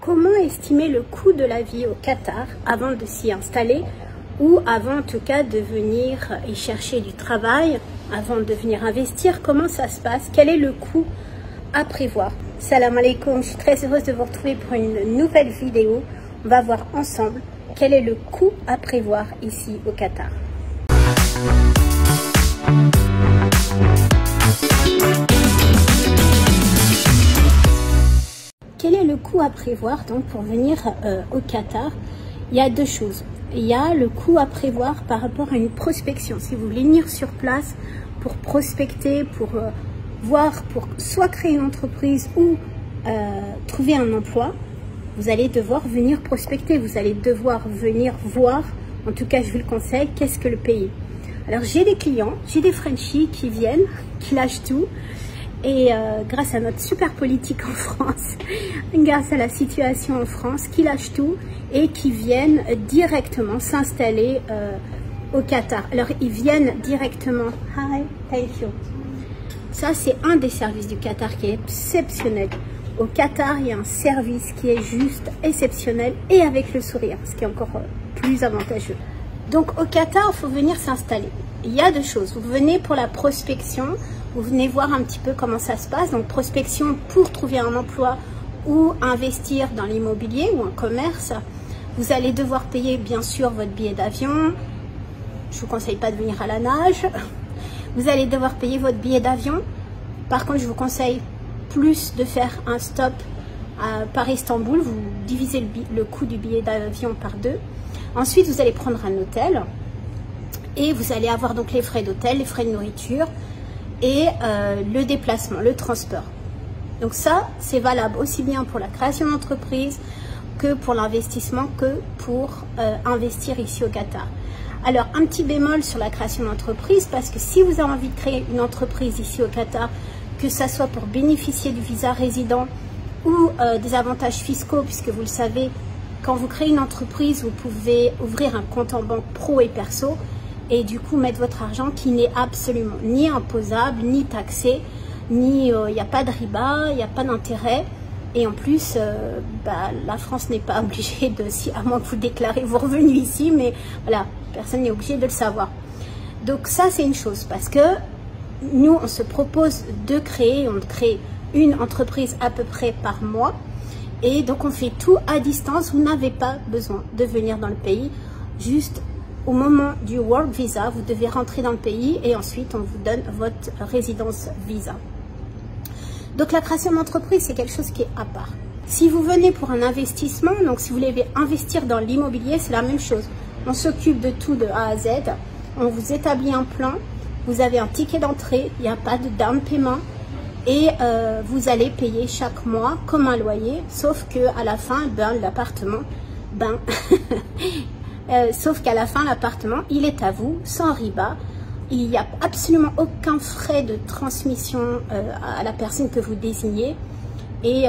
Comment estimer le coût de la vie au Qatar avant de s'y installer ou avant en tout cas de venir y chercher du travail, avant de venir investir? Comment ça se passe? Quel est le coût à prévoir? Salam alaikum, je suis très heureuse de vous retrouver pour une nouvelle vidéo. On va voir ensemble quel est le coût à prévoir ici au Qatar. Quel est le coût à prévoir donc pour venir au Qatar? Il y a deux choses. Il y a le coût à prévoir par rapport à une prospection. Si vous voulez venir sur place pour prospecter, pour voir, pour soit créer une entreprise ou trouver un emploi, vous allez devoir venir prospecter. Vous allez devoir venir voir, en tout cas je vous le conseille, qu'est-ce que le pays. Alors j'ai des clients, j'ai des Frenchies qui viennent, qui lâchent tout. Et grâce à notre super politique en France, grâce à la situation en France, qui lâchent tout et qui viennent directement s'installer au Qatar. Alors ils viennent directement. Hi, thank you. Ça c'est un des services du Qatar qui est exceptionnel. Au Qatar, il y a un service qui est juste exceptionnel et avec le sourire, ce qui est encore plus avantageux. Donc au Qatar, il faut venir s'installer. Il y a deux choses. Vous venez pour la prospection. Vous venez voir un petit peu comment ça se passe. Donc, prospection pour trouver un emploi ou investir dans l'immobilier ou un commerce. Vous allez devoir payer, bien sûr, votre billet d'avion. Je ne vous conseille pas de venir à la nage. Vous allez devoir payer votre billet d'avion. Par contre, je vous conseille plus de faire un stop par Istanbul. Vous divisez le coût du billet d'avion par 2. Ensuite, vous allez prendre un hôtel. Et vous allez avoir donc les frais d'hôtel, les frais de nourriture et le déplacement, le transport. Donc ça, c'est valable aussi bien pour la création d'entreprise que pour l'investissement, que pour investir ici au Qatar. Alors, un petit bémol sur la création d'entreprise, parce que si vous avez envie de créer une entreprise ici au Qatar, que ça soit pour bénéficier du visa résident ou des avantages fiscaux, puisque vous le savez, quand vous créez une entreprise, vous pouvez ouvrir un compte en banque pro et perso, et du coup mettre votre argent qui n'est absolument ni imposable, ni taxé, ni il n'y a pas de riba, il n'y a pas d'intérêt. Et en plus, la France n'est pas obligée de, à moins que vous déclarez vos revenus ici, mais voilà, personne n'est obligé de le savoir. Donc ça, c'est une chose, parce que nous, on se propose de créer, on crée une entreprise à peu près par mois. Et donc, on fait tout à distance. Vous n'avez pas besoin de venir dans le pays, juste au moment du work visa, vous devez rentrer dans le pays et ensuite on vous donne votre résidence visa. Donc la création d'entreprise, c'est quelque chose qui est à part. Si vous venez pour un investissement, donc si vous voulez investir dans l'immobilier, c'est la même chose. On s'occupe de tout de A à Z, on vous établit un plan, vous avez un ticket d'entrée, il n'y a pas de down payment et vous allez payer chaque mois comme un loyer, sauf qu'à la fin, l'appartement, sauf qu'à la fin, l'appartement, il est à vous, sans riba. Il n'y a absolument aucun frais de transmission à la personne que vous désignez. Et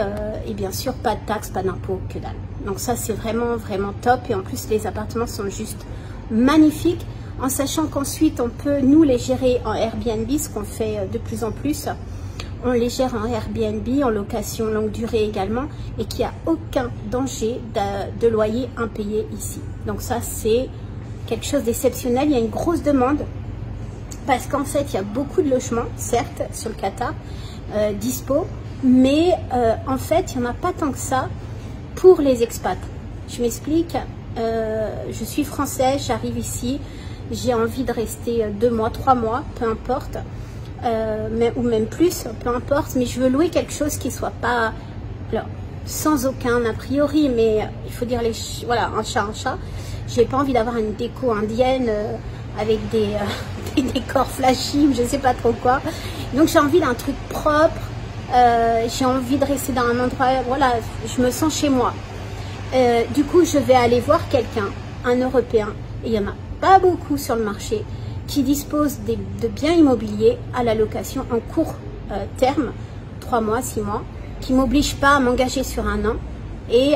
bien sûr, pas de taxes, pas d'impôts, que dalle. Donc ça, c'est vraiment, vraiment top. Et en plus, les appartements sont juste magnifiques. En sachant qu'ensuite, on peut, nous, les gérer en Airbnb, ce qu'on fait de plus en plus. On les gère en Airbnb, en location longue durée également, et qu'il n'y a aucun danger de loyer impayé ici. Donc ça, c'est quelque chose d'exceptionnel. Il y a une grosse demande, parce qu'en fait, il y a beaucoup de logements, certes, sur le Qatar, dispo, mais en fait, il n'y en a pas tant que ça pour les expats. Je m'explique, je suis française, j'arrive ici, j'ai envie de rester 2 mois, 3 mois, peu importe. Ou même plus, peu importe, mais je veux louer quelque chose qui soit pas, alors, sans aucun a priori, mais il faut dire voilà, un chat. J'ai pas envie d'avoir une déco indienne avec des décors flashy, je sais pas trop quoi. Donc j'ai envie d'un truc propre, j'ai envie de rester dans un endroit, voilà, je me sens chez moi. Du coup, je vais aller voir quelqu'un, un Européen, et il y en a pas beaucoup sur le marché, qui dispose de biens immobiliers à la location en court terme, 3 mois, 6 mois, qui ne m'oblige pas à m'engager sur 1 an et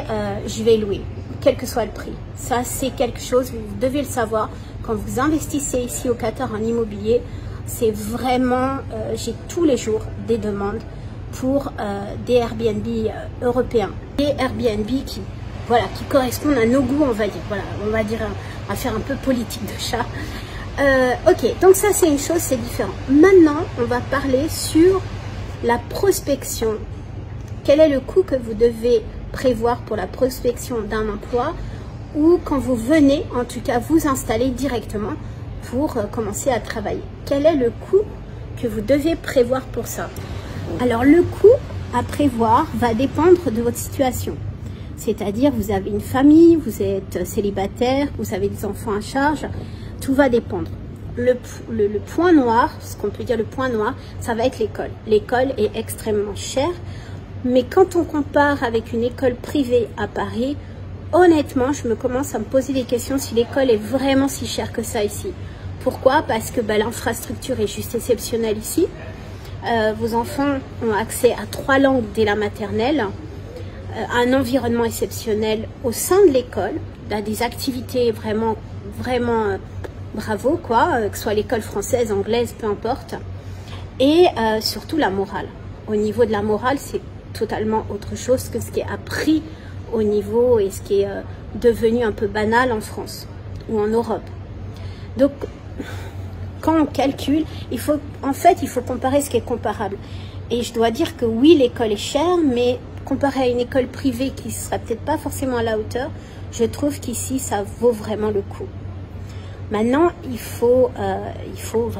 je vais louer, quel que soit le prix. Ça, c'est quelque chose, vous devez le savoir, quand vous investissez ici au Qatar en immobilier, c'est vraiment, j'ai tous les jours des demandes pour des Airbnb européens. Des Airbnb qui, voilà, qui correspondent à nos goûts, on va dire. Voilà, on va dire, on va faire un peu politique de chat. Ok, donc ça c'est une chose, c'est différent. Maintenant, on va parler sur la prospection. Quel est le coût que vous devez prévoir pour la prospection d'un emploi ou quand vous venez, en tout cas, vous installer directement pour commencer à travailler? Quel est le coût que vous devez prévoir pour ça? Alors, le coût à prévoir va dépendre de votre situation. C'est-à-dire, vous avez une famille, vous êtes célibataire, vous avez des enfants à charge, tout va dépendre. Le point noir, ce qu'on peut dire le point noir, ça va être l'école. L'école est extrêmement chère, mais quand on compare avec une école privée à Paris, honnêtement, je commence à me poser des questions si l'école est vraiment si chère que ça ici. Pourquoi? Parce que l'infrastructure est juste exceptionnelle ici. Vos enfants ont accès à 3 langues dès la maternelle, un environnement exceptionnel au sein de l'école, des activités vraiment bravo, quoi, que ce soit l'école française, anglaise, peu importe. Et surtout la morale. Au niveau de la morale, c'est totalement autre chose que ce qui est appris au niveau et ce qui est devenu un peu banal en France ou en Europe. Donc, quand on calcule, il faut comparer ce qui est comparable. Et je dois dire que oui, l'école est chère, mais comparé à une école privée qui ne sera peut-être pas forcément à la hauteur, je trouve qu'ici, ça vaut vraiment le coup. Maintenant, il faut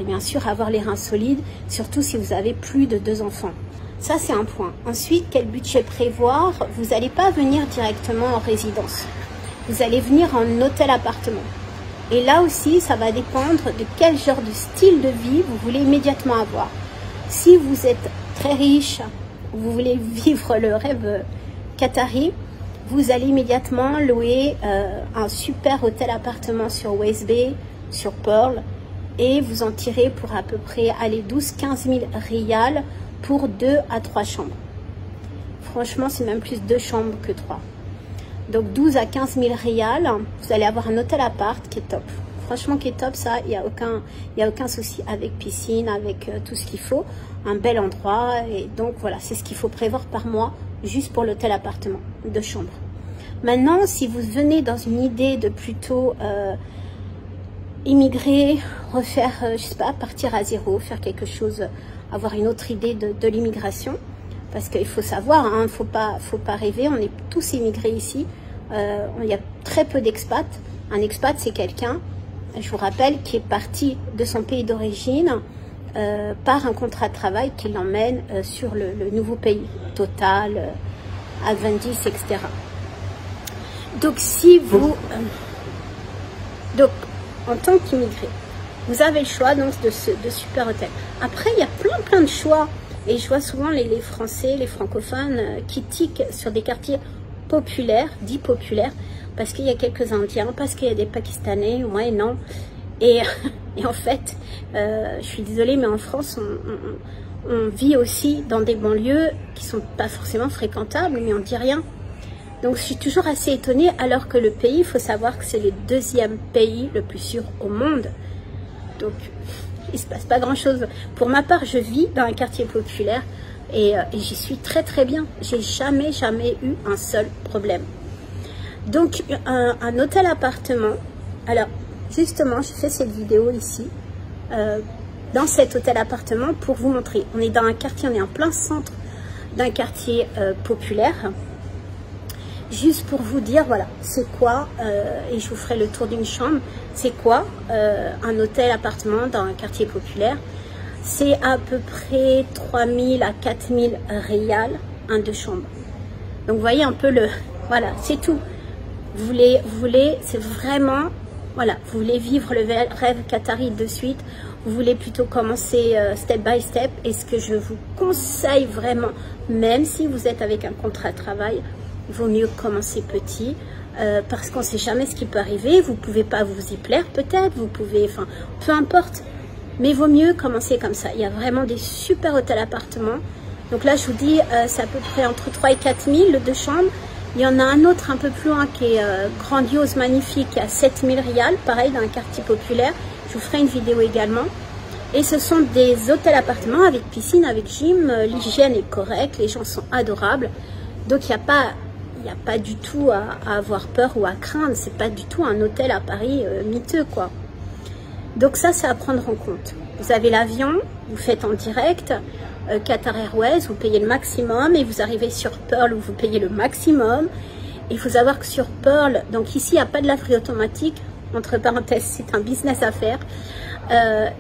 bien sûr avoir les reins solides, surtout si vous avez plus de 2 enfants. Ça, c'est un point. Ensuite, quel budget prévoir? Vous n'allez pas venir directement en résidence. Vous allez venir en hôtel-appartement. Et là aussi, ça va dépendre de quel genre de style de vie vous voulez immédiatement avoir. Si vous êtes très riche, vous voulez vivre le rêve qatari, vous allez immédiatement louer un super hôtel-appartement sur West Bay, sur Pearl, et vous en tirez pour à peu près 12-15 000 riyals pour 2 à 3 chambres. Franchement, c'est même plus 2 chambres que 3. Donc 12 à 15 000 riyals, vous allez avoir un hôtel-appart qui est top. Franchement, qui est top, ça, il n'y a aucun souci avec piscine, avec tout ce qu'il faut. Un bel endroit, et donc voilà, c'est ce qu'il faut prévoir par mois, juste pour l'hôtel-appartement, 2 chambres. Maintenant, si vous venez dans une idée de plutôt immigrer, refaire, je sais pas, partir à zéro, faire quelque chose, avoir une autre idée de l'immigration, parce qu'il faut savoir, hein, faut pas rêver, on est tous immigrés ici, il y a très peu d'expats. Un expat, c'est quelqu'un, je vous rappelle, qui est parti de son pays d'origine par un contrat de travail qui l'emmène sur le nouveau pays, Total, Advendis, etc. Donc, si vous... donc, en tant qu'immigré, vous avez le choix donc, de super hôtels. Après, il y a plein de choix. Et je vois souvent les Français, les francophones qui tiquent sur des quartiers populaires, dits populaires, parce qu'il y a quelques Indiens, parce qu'il y a des Pakistanais, ouais, non. Et en fait, je suis désolée, mais en France, on vit aussi dans des banlieues qui ne sont pas forcément fréquentables, mais on ne dit rien. Donc, je suis toujours assez étonnée, alors que le pays, il faut savoir que c'est le 2e pays le plus sûr au monde. Donc, il ne se passe pas grand-chose. Pour ma part, je vis dans un quartier populaire et j'y suis très bien. J'ai jamais eu un seul problème. Donc, un hôtel-appartement. Alors, justement, j'ai fait cette vidéo ici, dans cet hôtel-appartement, pour vous montrer. On est dans un quartier, on est en plein centre d'un quartier populaire. Juste pour vous dire, voilà, c'est quoi, et je vous ferai le tour d'une chambre, c'est quoi un hôtel-appartement dans un quartier populaire. C'est à peu près 3 000 à 4 000 riyals, un 2 chambres. Donc, vous voyez un peu le... Voilà, c'est tout. Vous voulez, c'est vraiment... Voilà, vous voulez vivre le rêve qatari de suite. Vous voulez plutôt commencer step by step. Et ce que je vous conseille vraiment, même si vous êtes avec un contrat de travail, il vaut mieux commencer petit. Parce qu'on ne sait jamais ce qui peut arriver. Vous ne pouvez pas vous y plaire peut-être. Vous pouvez, enfin, peu importe. Mais il vaut mieux commencer comme ça. Il y a vraiment des super hôtels-appartements. Donc là, je vous dis, c'est à peu près entre 3 et 4 000, le 2 chambres. Il y en a un autre un peu plus loin qui est grandiose, magnifique, à 7 000 riyals, pareil, dans un quartier populaire. Je vous ferai une vidéo également. Et ce sont des hôtels-appartements avec piscine, avec gym. L'hygiène est correcte, les gens sont adorables. Donc il n'y a pas du tout à avoir peur ou à craindre. C'est pas du tout un hôtel à Paris miteux, quoi. Donc ça, c'est à prendre en compte. Vous avez l'avion, vous faites en direct, Qatar Airways, vous payez le maximum, et vous arrivez sur Pearl où vous payez le maximum. Il faut savoir que sur Pearl, donc ici, il n'y a pas de laverie automatique, entre parenthèses, c'est un business à faire.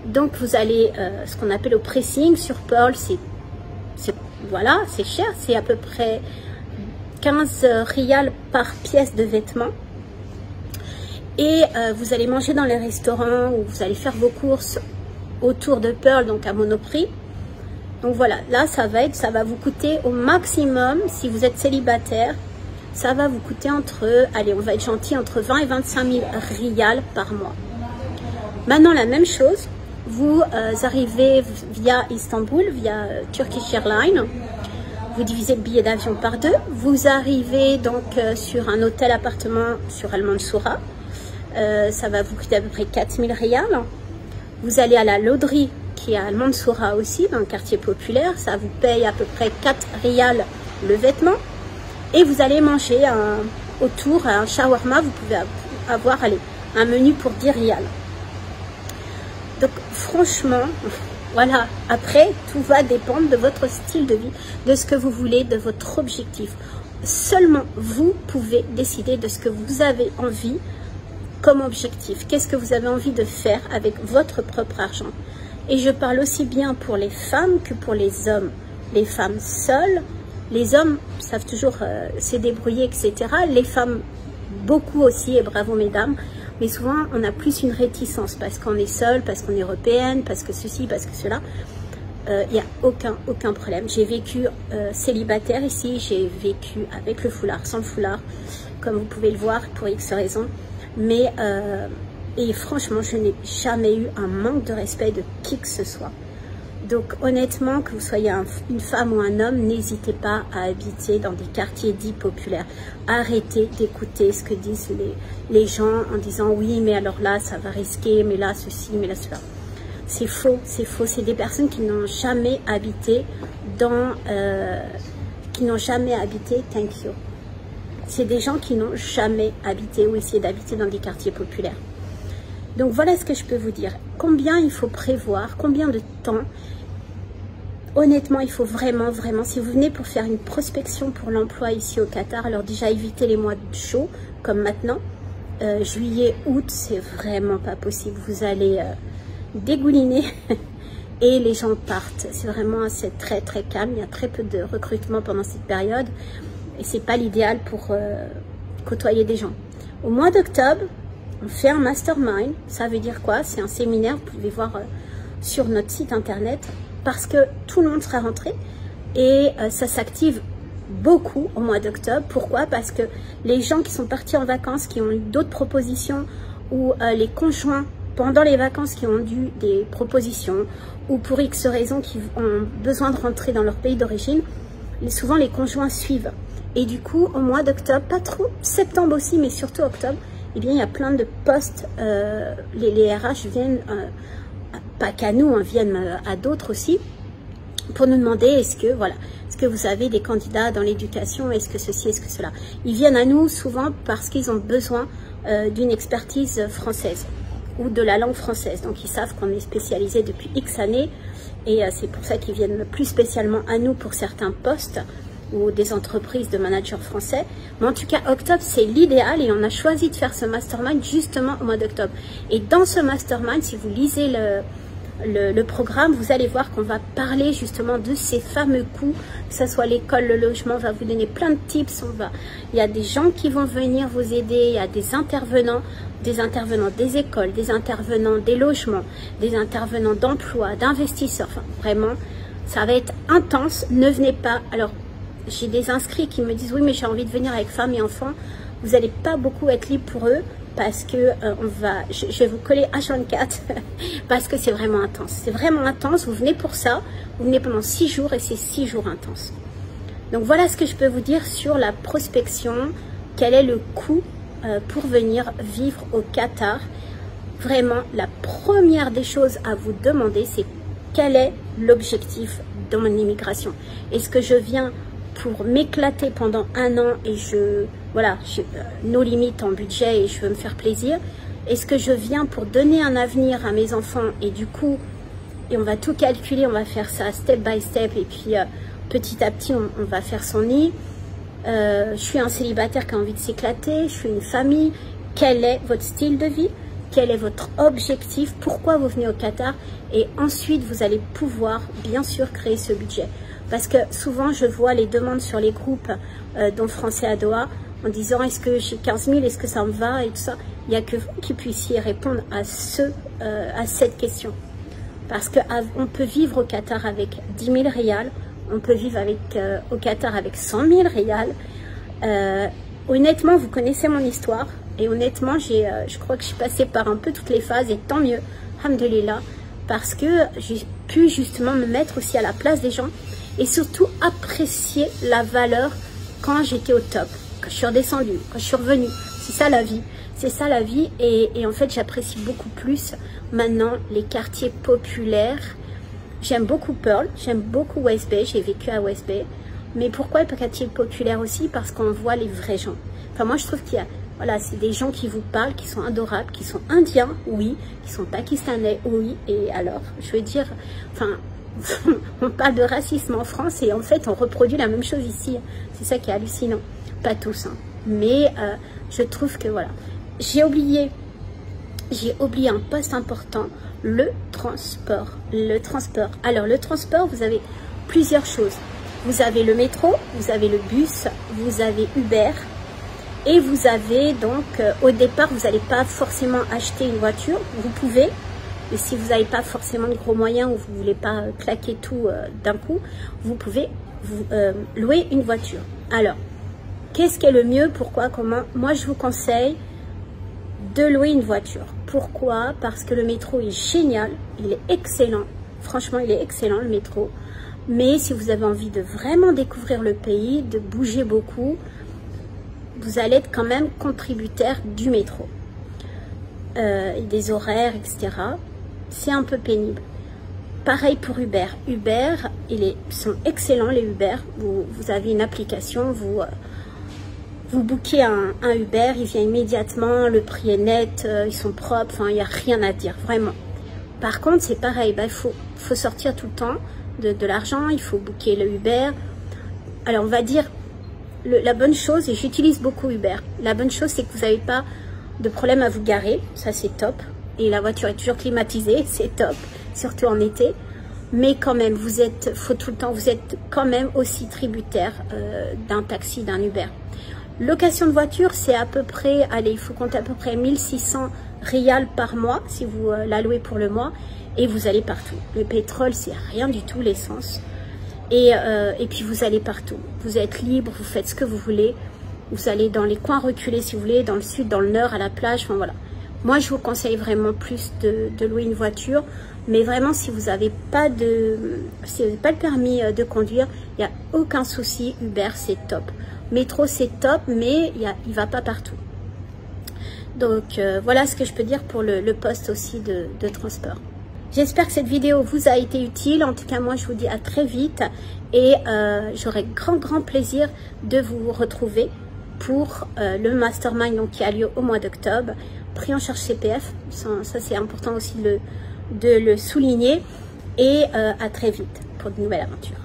Donc vous allez, ce qu'on appelle au pressing, sur Pearl, voilà, c'est cher, c'est à peu près 15 rials par pièce de vêtements. Et vous allez manger dans les restaurants ou vous allez faire vos courses autour de Pearl, donc à Monoprix. Donc voilà, là ça va vous coûter au maximum, si vous êtes célibataire, ça va vous coûter allez, on va être gentil, entre 20 et 25 000 rials par mois. Maintenant la même chose, vous arrivez via Istanbul, via Turkish Airlines, vous divisez le billet d'avion par 2, vous arrivez donc sur un hôtel-appartement sur Al Mansoura, ça va vous coûter à peu près 4 000 rials. Vous allez à la Laudrie qui est à Al Mansoura aussi, dans le quartier populaire, ça vous paye à peu près 4 rials le vêtement. Et vous allez manger autour un shawarma, vous pouvez avoir allez, un menu pour 10 rials. Donc franchement, voilà, après tout va dépendre de votre style de vie, de ce que vous voulez, de votre objectif. Seulement vous pouvez décider de ce que vous avez envie comme objectif. Qu'est-ce que vous avez envie de faire avec votre propre argent? Et je parle aussi bien pour les femmes que pour les hommes. Les femmes seules, les hommes savent toujours se débrouiller, etc. Les femmes, beaucoup aussi, et bravo mesdames. Mais souvent, on a plus une réticence parce qu'on est seul, parce qu'on est européenne, parce que ceci, parce que cela. Il n'y a aucun problème. J'ai vécu célibataire ici, j'ai vécu avec le foulard, sans le foulard, comme vous pouvez le voir, pour X raisons. Mais, et franchement, je n'ai jamais eu un manque de respect de qui que ce soit. Donc honnêtement, que vous soyez une femme ou un homme, n'hésitez pas à habiter dans des quartiers dits populaires. Arrêtez d'écouter ce que disent les gens en disant oui, mais alors là, ça va risquer, mais là, ceci, mais là, cela. C'est faux, c'est faux. C'est des personnes qui n'ont jamais habité thank you. C'est des gens qui n'ont jamais habité ou essayé d'habiter dans des quartiers populaires. Donc voilà ce que je peux vous dire. Combien il faut prévoir, combien de temps. Honnêtement, il faut vraiment, si vous venez pour faire une prospection pour l'emploi ici au Qatar, alors déjà évitez les mois chauds, comme maintenant. Juillet, août, c'est vraiment pas possible. Vous allez dégouliner et les gens partent. C'est vraiment, c'est très calme. Il y a très peu de recrutement pendant cette période. Et c'est pas l'idéal pour côtoyer des gens. Au mois d'octobre, on fait un mastermind. Ça veut dire quoi? C'est un séminaire, vous pouvez voir sur notre site internet, parce que tout le monde sera rentré et ça s'active beaucoup au mois d'octobre. Pourquoi? Parce que les gens qui sont partis en vacances, qui ont eu d'autres propositions, ou les conjoints pendant les vacances qui ont eu des propositions, ou pour X raisons qui ont besoin de rentrer dans leur pays d'origine, souvent les conjoints suivent. Et du coup, au mois d'octobre, pas trop, septembre aussi, mais surtout octobre, eh bien, il y a plein de postes. Les RH viennent, pas qu'à nous, hein, viennent à d'autres aussi, pour nous demander est-ce que vous avez des candidats dans l'éducation, est-ce que ceci, est-ce que cela. Ils viennent à nous souvent parce qu'ils ont besoin d'une expertise française ou de la langue française. Donc, ils savent qu'on est spécialisé depuis X années et c'est pour ça qu'ils viennent plus spécialement à nous pour certains postes ou des entreprises de managers français. Mais en tout cas, octobre, c'est l'idéal et on a choisi de faire ce mastermind justement au mois d'octobre. Et dans ce mastermind, si vous lisez le programme, vous allez voir qu'on va parler justement de ces fameux coûts, que ce soit l'école, le logement, on va vous donner plein de tips. Il y a des gens qui vont venir vous aider, il y a des intervenants des écoles, des intervenants des logements, des intervenants d'emploi, d'investisseurs. Enfin, vraiment, ça va être intense. Ne venez pas. Alors, j'ai des inscrits qui me disent oui, mais j'ai envie de venir avec femme et enfants. Vous n'allez pas beaucoup être libre pour eux parce que je vais vous coller H24 parce que c'est vraiment intense. C'est vraiment intense. Vous venez pour ça. Vous venez pendant 6 jours et c'est 6 jours intenses. Donc voilà ce que je peux vous dire sur la prospection. Quel est le coût pour venir vivre au Qatar? vraiment, la première des choses à vous demander, c'est quel est l'objectif dans mon immigration. Est-ce que je viens pour m'éclater pendant un an et voilà, j'ai nos limites en budget et je veux me faire plaisir? Est-ce que je viens pour donner un avenir à mes enfants et du coup, et on va tout calculer, on va faire ça step by step et puis petit à petit, on va faire son nid. Je suis un célibataire qui a envie de s'éclater, je suis une famille. Quel est votre style de vie? Quel est votre objectif? Pourquoi vous venez au Qatar? Et ensuite, vous allez pouvoir, bien sûr, créer ce budget. Parce que souvent, je vois les demandes sur les groupes dont Français à Doha en disant est-ce que j'ai 15 000, est-ce que ça me va et tout ça. Il n'y a que vous qui puissiez répondre à cette question. Parce qu'on peut vivre au Qatar avec 10 000 rials, on peut vivre au Qatar avec 100 000 rials. Honnêtement, vous connaissez mon histoire. Et honnêtement, je crois que je suis passée par un peu toutes les phases. Et tant mieux, alhamdoulilah, parce que j'ai pu justement me mettre aussi à la place des gens. Et surtout apprécier la valeur quand j'étais au top. Quand je suis redescendue, quand je suis revenue. C'est ça la vie. C'est ça la vie. Et en fait, j'apprécie beaucoup plus maintenant les quartiers populaires. J'aime beaucoup Pearl, j'aime beaucoup West Bay, j'ai vécu à West Bay. Mais pourquoi les quartiers populaires aussi? Parce qu'on voit les vrais gens. Enfin, moi, je trouve qu'il y a, voilà, c'est des gens qui vous parlent, qui sont adorables, qui sont indiens, oui, qui sont pakistanais, oui. Et alors, je veux dire, enfin, on parle de racisme en France et en fait, on reproduit la même chose ici. C'est ça qui est hallucinant. Pas tous, hein. Mais je trouve que, voilà, j'ai oublié un poste important, le transport. Le transport. Alors, le transport, vous avez plusieurs choses. Vous avez le métro, vous avez le bus, vous avez Uber. Et vous avez donc, au départ, vous n'allez pas forcément acheter une voiture. Vous pouvez, mais si vous n'avez pas forcément de gros moyens ou vous ne voulez pas claquer tout d'un coup, vous pouvez louer une voiture. Alors, qu'est-ce qui est le mieux? Pourquoi? Comment? Moi, je vous conseille de louer une voiture. Pourquoi? Parce que le métro est génial, il est excellent. Franchement, il est excellent, le métro. Mais si vous avez envie de vraiment découvrir le pays, de bouger beaucoup, vous allez être quand même contributaire du métro. Des horaires, etc. C'est un peu pénible. Pareil pour Uber. Uber, ils sont excellents, les Uber. Vous avez une application, vous bookez un Uber, il vient immédiatement, le prix est net, ils sont propres, enfin, il n'y a rien à dire, vraiment. Par contre, c'est pareil, il faut sortir tout le temps de l'argent, il faut booker le Uber. Alors, on va dire, la bonne chose, et j'utilise beaucoup Uber, la bonne chose, c'est que vous n'avez pas de problème à vous garer, ça c'est top. Et la voiture est toujours climatisée, c'est top, surtout en été. Mais quand même, vous êtes quand même aussi tributaire d'un taxi, d'un Uber. Location de voiture, c'est à peu près, allez, il faut compter à peu près 1600 rials par mois, si vous la louez pour le mois, et vous allez partout. Le pétrole, c'est rien du tout, l'essence. Et puis vous allez partout. Vous êtes libre, vous faites ce que vous voulez. Vous allez dans les coins reculés si vous voulez, dans le sud, dans le nord, à la plage, enfin voilà. Moi, je vous conseille vraiment plus de louer une voiture. Mais vraiment, si vous n'avez pas le permis de conduire, il n'y a aucun souci. Uber, c'est top. Métro, c'est top, mais il ne va pas partout. Donc, voilà ce que je peux dire pour le poste aussi de transport. J'espère que cette vidéo vous a été utile. En tout cas, moi, je vous dis à très vite. Et j'aurai grand plaisir de vous retrouver pour le mastermind donc, qui a lieu au mois d'octobre. Pris en charge CPF. Ça c'est important aussi de le souligner. Et à très vite pour de nouvelles aventures.